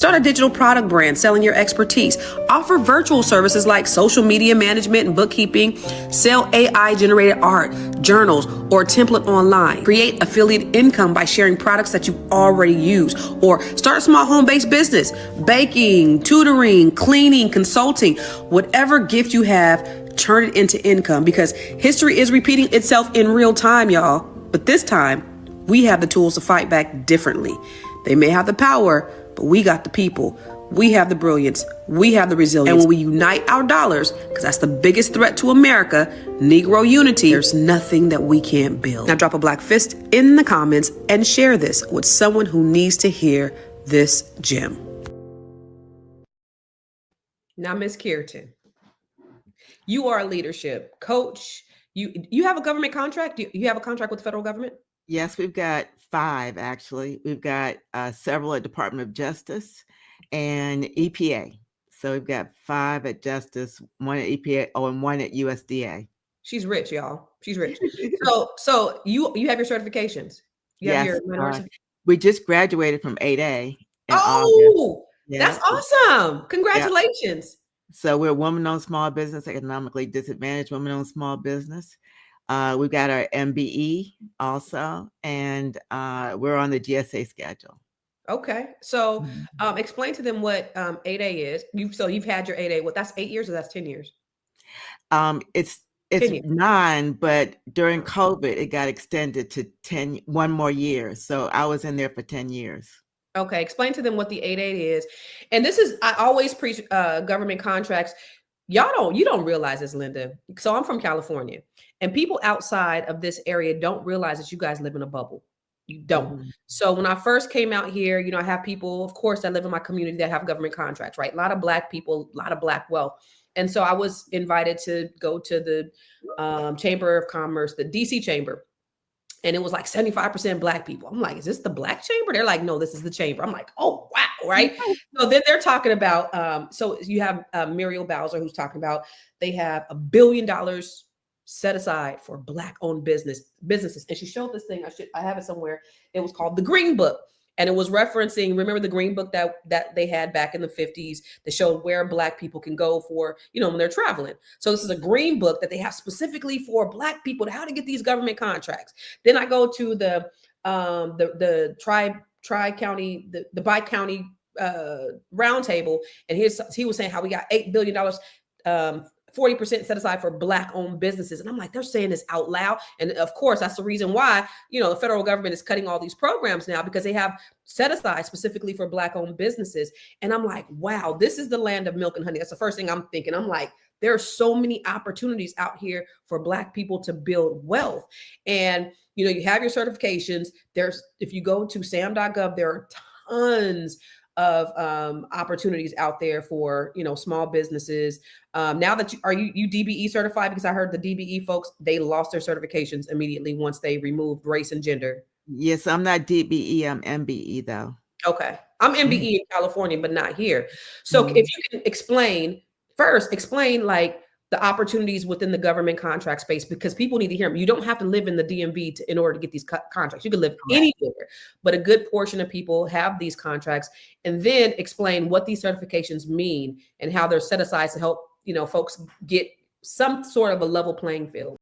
Start a digital product brand selling your expertise. Offer virtual services like social media management and bookkeeping. Sell AI generated art, journals, or template online. Create affiliate income by sharing products that you already use. Or start a small home-based business. Baking, tutoring, cleaning, consulting. Whatever gift you have, turn it into income because history is repeating itself in real time, y'all. But this time, we have the tools to fight back differently. They may have the power, but we got the people. We have the brilliance. We have the resilience. And when we unite our dollars, because that's the biggest threat to America, Negro unity, there's nothing that we can't build. Now drop a black fist in the comments and share this with someone who needs to hear this gem. Now, Ms. Kirtan, you are a leadership coach. You have a government contract? You have a contract with the federal government? Yes, we've got 5, actually. We've got several at Department of Justice and EPA. So we've got 5 at Justice, 1 at EPA, and 1 at USDA. She's rich, y'all. She's rich. So you have your certifications. You have yes, we just graduated from 8A in August. That's awesome. Congratulations. Yep. So we're women-owned small business, economically disadvantaged women-owned small business. We've got our MBE also, and we're on the GSA schedule. Okay. So explain to them what 8A is. You've had your 8A. What, that's 8 years or that's 10 years? It's 9, but during COVID, it got extended to 1 more year. So I was in there for 10 years. Okay. Explain to them what the 8A is. And this is, I always preach government contracts. You don't realize this, Linda. So I'm from California, and people outside of this area don't realize that you guys live in a bubble. You don't. Mm-hmm. So when I first came out here, I have people, of course, that live in my community that have government contracts, right? A lot of Black people, a lot of Black wealth. And so I was invited to go to the Chamber of Commerce, the DC Chamber. And it was like 75% Black people. I'm like, is this the Black chamber? They're like, no, this is the chamber. I'm like, oh, wow. Right. So then they're talking about, so you have Muriel Bowser, who's talking about, they have $1 billion set aside for Black owned businesses. And she showed this thing. I have it somewhere. It was called the Green Book. And it was referencing, remember the Green Book that they had back in the 50s that showed where Black people can go for, when they're traveling. So this is a Green Book that they have specifically for Black people to how to get these government contracts. Then I go to the tri-county, the bi-county roundtable, and he was saying how we got $8 billion 40% set aside for Black owned businesses. And I'm like, they're saying this out loud. And of course, that's the reason why, the federal government is cutting all these programs now, because they have set aside specifically for Black owned businesses. And I'm like, wow, this is the land of milk and honey. That's the first thing I'm thinking. I'm like, there are so many opportunities out here for Black people to build wealth. And, you have your certifications. If you go to sam.gov, there are tons of opportunities out there for, small businesses. Now that are you DBE certified? Because I heard the DBE folks, they lost their certifications immediately once they removed race and gender. Yes, I'm not DBE, I'm MBE though. Okay. I'm MBE in California, but not here. So if you can explain like the opportunities within the government contract space, because people need to hear them. You don't have to live in the DMV in order to get these contracts. You can live anywhere, but a good portion of people have these contracts. And then explain what these certifications mean and how they're set aside to help, folks get some sort of a level playing field.